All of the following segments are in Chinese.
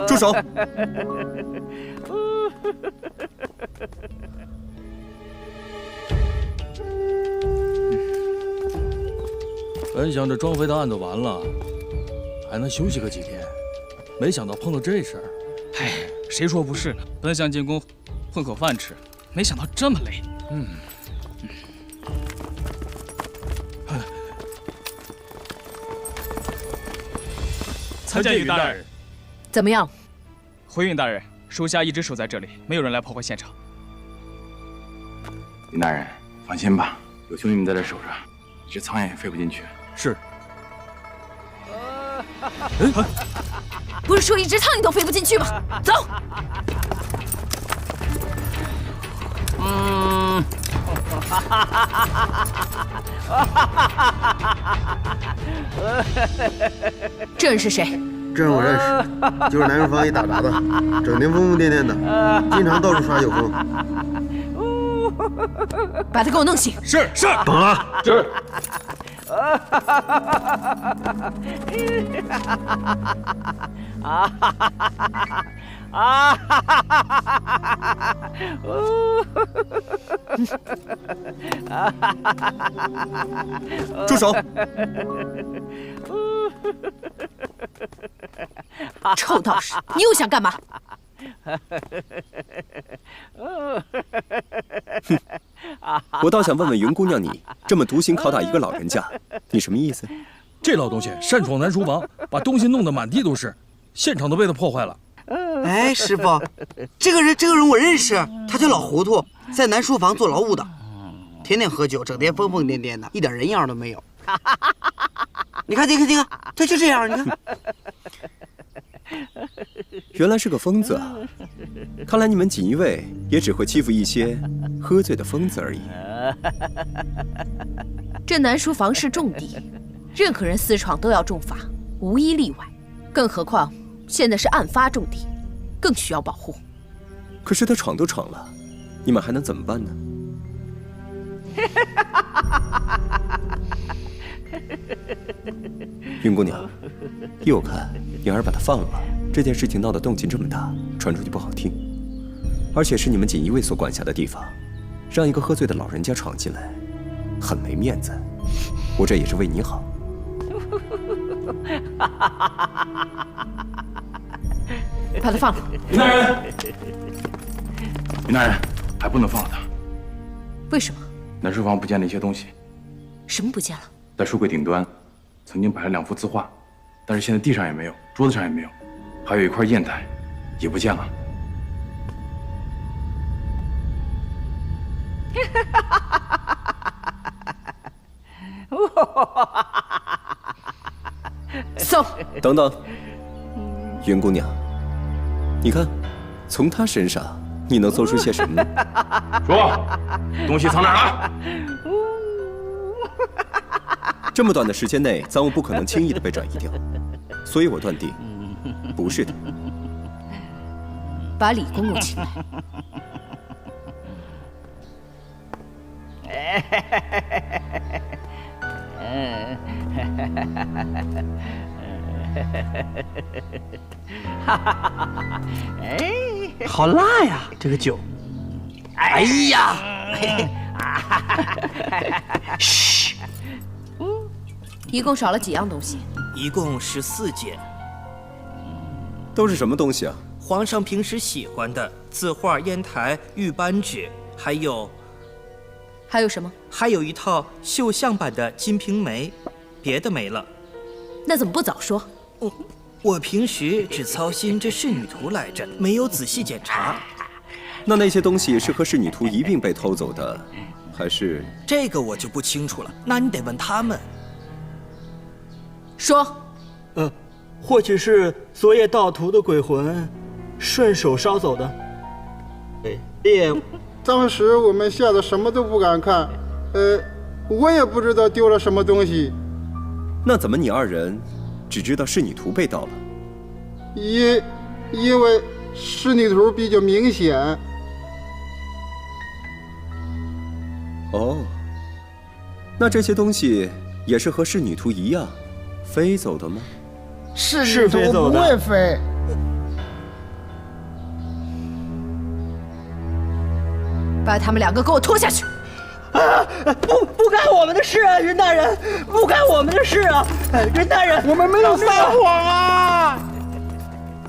住手！本想这庄妃的案子完了，还能休息个几天，没想到碰到这事儿。哎，谁说不是呢？本想进宫混口饭吃，没想到这么累。参见云大人。怎么样？回云大人，属下一直守在这里，没有人来破坏现场。云大人，放心吧，有兄弟们在这守着，一只苍蝇也飞不进去。是。不是说一只苍蝇都飞不进去吗？走。这人是谁？这人我认识，就是南书房一打杂的，整天疯疯癫癫的，经常到处耍有风。把他给我弄醒。是。懂了。是。住手！臭道士，你又想干嘛？我倒想问问云姑娘，你这么独行拷打一个老人家，你什么意思？这老东西擅闯南书房，把东西弄得满地都是，现场都被他破坏了。哎，师傅，这个人我认识，他叫老糊涂，在南书房做劳务的，天天喝酒，整天疯疯癫癫的，一点人样都没有。你看，他就这样，你看。原来是个疯子啊！看来你们锦衣卫也只会欺负一些喝醉的疯子而已。这南书房是重地，任何人私闯都要重罚，无一例外。更何况现在是案发重地，更需要保护。可是他闯都闯了，你们还能怎么办呢？云姑娘，依我看，你还是把他放了吧。这件事情闹得动静这么大，传出去不好听，而且是你们锦衣卫所管辖的地方，让一个喝醉的老人家闯进来，很没面子。我这也是为你好。把他放了。云大人，云大人，还不能放了他。为什么？南书房不见了一些东西。什么不见了？在书柜顶端，曾经摆了2幅字画，但是现在地上也没有，桌子上也没有，还有一块砚台，也不见了。搜！等等，云姑娘，你看，从他身上你能搜出些什么呢？说，东西藏哪儿了？这么短的时间内，赃物不可能轻易的被转移掉，所以我断定，不是他。把李公公请来。好辣呀，这个酒。哎呀！嘘。一共少了几样东西？一共14件。都是什么东西啊？皇上平时喜欢的字画、砚台、玉扳指，还有什么？还有一套绣像版的《金瓶梅》，别的没了。那怎么不早说？我平时只操心这仕女图来着，没有仔细检查。那些东西是和仕女图一并被偷走的，还是？这个我就不清楚了，那你得问他们。说。或许是昨夜盗图的鬼魂顺手烧走的。当时我们吓得什么都不敢看，我也不知道丢了什么东西。那怎么你2人只知道仕女图被盗了？因为仕女图比较明显。哦，那这些东西也是和仕女图一样飞走的吗？是非走的。不会飞。把他们2个给我拖下去！不干我们的事啊，云大人，不干我们的事啊，云大人，我们没有撒谎啊！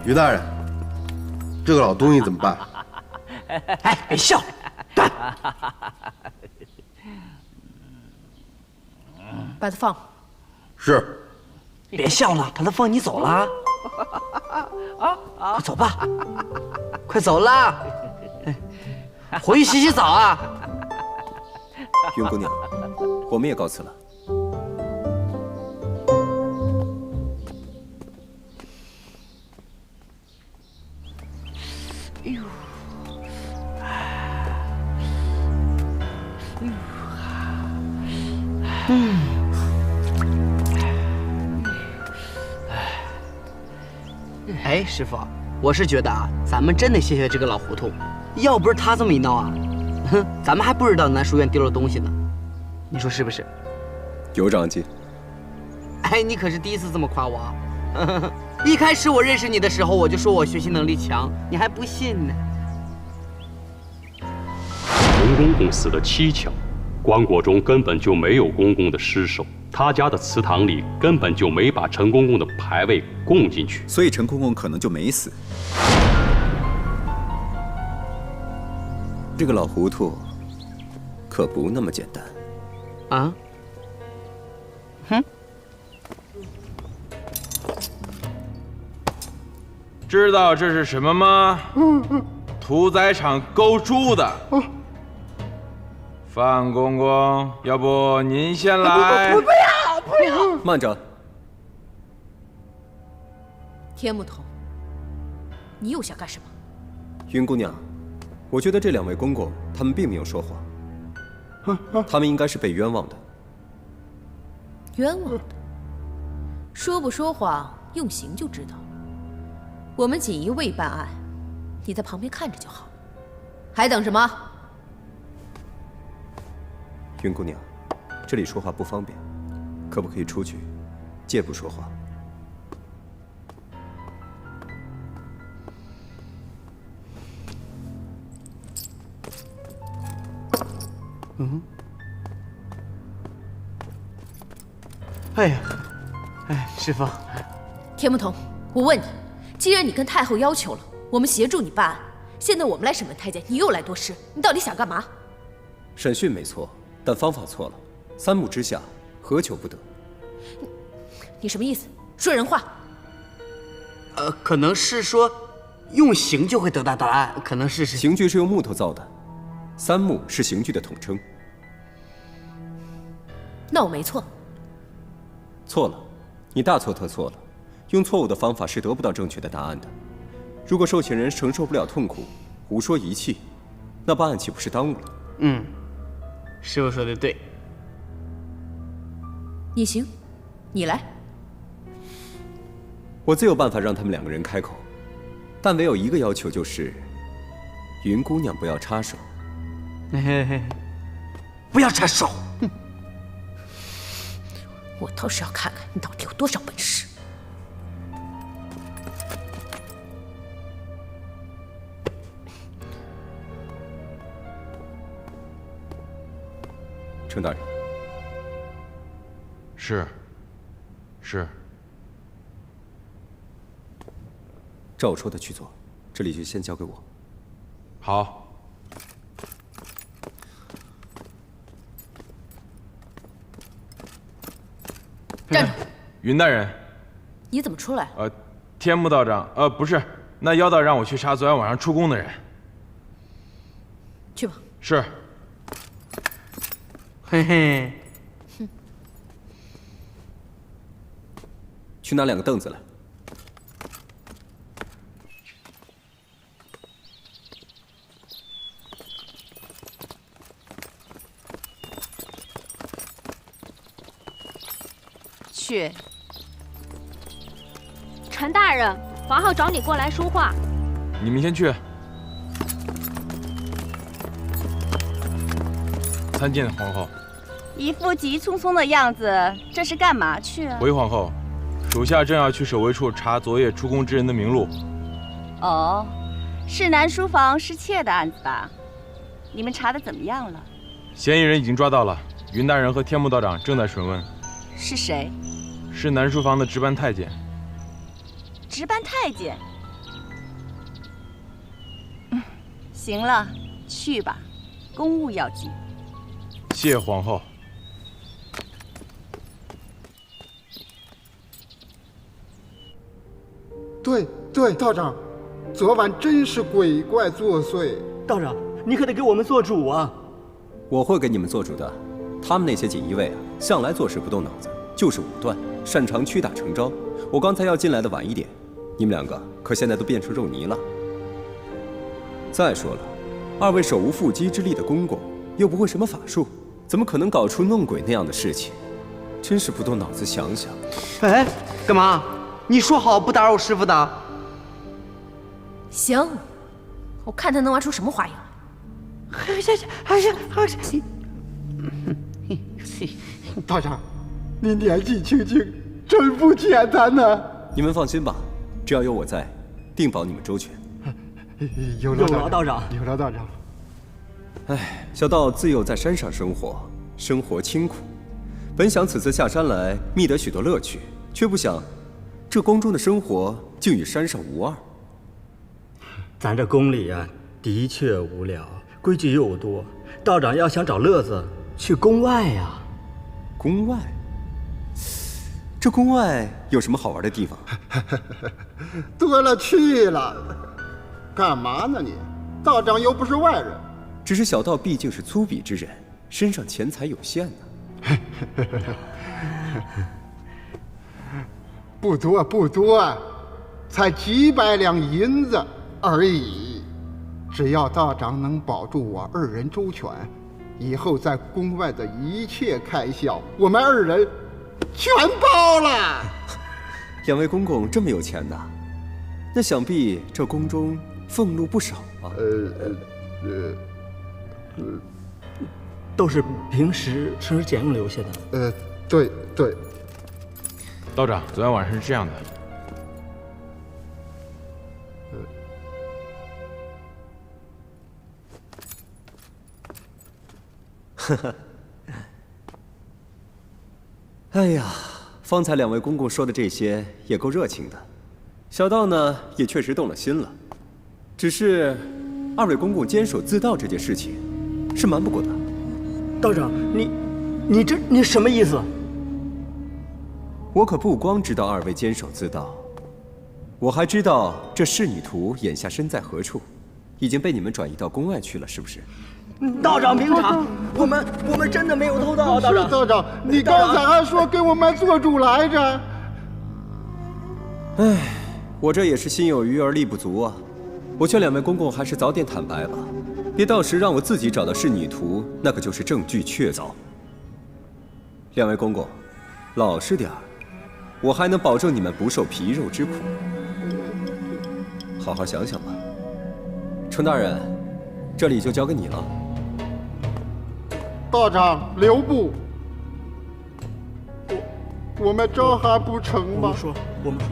于大人，这个老东西怎么办？哎，别笑，干！把他放了。是。别笑了，把他放你走了。快走吧，快走啦！回去洗洗澡啊！云姑娘，我们也告辞了。哎呦，哎，师傅，我是觉得啊，咱们真得谢谢这个老胡同，要不是他这么一闹啊，哼，咱们还不知道南书院丢了东西呢。你说是不是？有长进。哎，你可是第一次这么夸我啊！一开始我认识你的时候，我就说我学习能力强，你还不信呢。陈公公死得蹊跷，棺椁中根本就没有公公的尸首，他家的祠堂里根本就没把陈公公的牌位供进去，所以陈公公可能就没死。这个老糊涂可不那么简单啊！哼！知道这是什么吗？屠宰场勾猪的。范公公，要不您先来？不要！慢着，天木头，你又想干什么？云姑娘，我觉得这2位公公他们并没有说谎，他们应该是被冤枉的。冤枉的？说不说谎，用刑就知道。我们锦衣卫办案，你在旁边看着就好，还等什么？云姑娘，这里说话不方便，可不可以出去，借不说话？哎呀，师傅，田木童，我问你，既然你跟太后要求了，我们协助你办案，现在我们来审问太监，你又来多事，你到底想干嘛？审讯没错，但方法错了，3目之下，何求不得？你什么意思？说人话。可能是说，用刑就会得到答案，可能是刑具是用木头造的，3目是刑具的统称。那我没错。错了，你大错特错了。用错误的方法是得不到正确的答案的。如果受刑人承受不了痛苦，胡说一气，那办案岂不是耽误了？师傅说的对。你行，你来。我自有办法让他们2个人开口，但唯有一个要求，就是云姑娘不要插手。不要插手！我倒是要看看你到底有多少本事。程大人。是。照我说的去做，这里就先交给我。好。站住！云大人。你怎么出来？天木道长，不是，那妖道让我去查昨天晚上出宫的人。去吧。是。嘿嘿。去拿2个凳子来。去。陈大人，皇后找你过来说话。你们先去。参见皇后。一副急匆匆的样子，这是干嘛去啊？回皇后，属下正要去守卫处查昨夜出宫之人的名录。哦，是南书房失窃的案子吧？你们查的怎么样了？嫌疑人已经抓到了，云大人和天目道长正在审问。是谁？是南书房的值班太监。值班太监。行了，去吧，公务要紧。谢皇后。对，道长，昨晚真是鬼怪作祟。道长，你可得给我们做主啊！我会给你们做主的。他们那些锦衣卫啊，向来做事不动脑子，就是武断，擅长屈打成招。我刚才要进来的晚一点，你们两个可现在都变成肉泥了。再说了，二位手无缚鸡之力的公公，又不会什么法术，怎么可能搞出弄鬼那样的事情？真是不动脑子想想。哎，干嘛？你说好不打扰师傅的。行，我看他能玩出什么花样。道长，你年纪轻轻，真不简单呐！你们放心吧，只要有我在，定保你们周全。有劳道长，有劳道长。哎，小道自幼在山上生活，生活清苦，本想此次下山来觅得许多乐趣，却不想这宫中的生活竟与山上无二。咱这宫里啊，的确无聊，规矩又多。道长要想找乐子，去宫外呀。宫外？这宫外有什么好玩的地方？多了去了。干嘛呢你？道长又不是外人。只是小道毕竟是粗鄙之人，身上钱财有限呢。不多，才几百两银子而已。只要道长能保住我二人周全，以后在宫外的一切开销，我们二人全包了。两位公公这么有钱呐？那想必这宫中俸禄不少啊。都是平时省吃俭用留下的。对。道长，昨天晚上是这样的。呵呵。哎呀，方才两位公公说的这些也够热情的，小道呢也确实动了心了。只是，二位公公监守自盗这件事情，是瞒不过的。道长，你什么意思？我可不光知道二位监守自盗，我还知道这仕女图眼下身在何处，已经被你们转移到宫外去了，是不是？道长明察，我们真的没有偷盗。道长，道长，你刚才还说给我们做主来着。唉，我这也是心有余而力不足啊。我劝两位公公还是早点坦白吧，别到时让我自己找到仕女图，那可就是证据确凿。两位公公，老实点儿。我还能保证你们不受皮肉之苦。好好想想吧。程大人，这里就交给你了。道长留步。我们招还不成吗？我们说。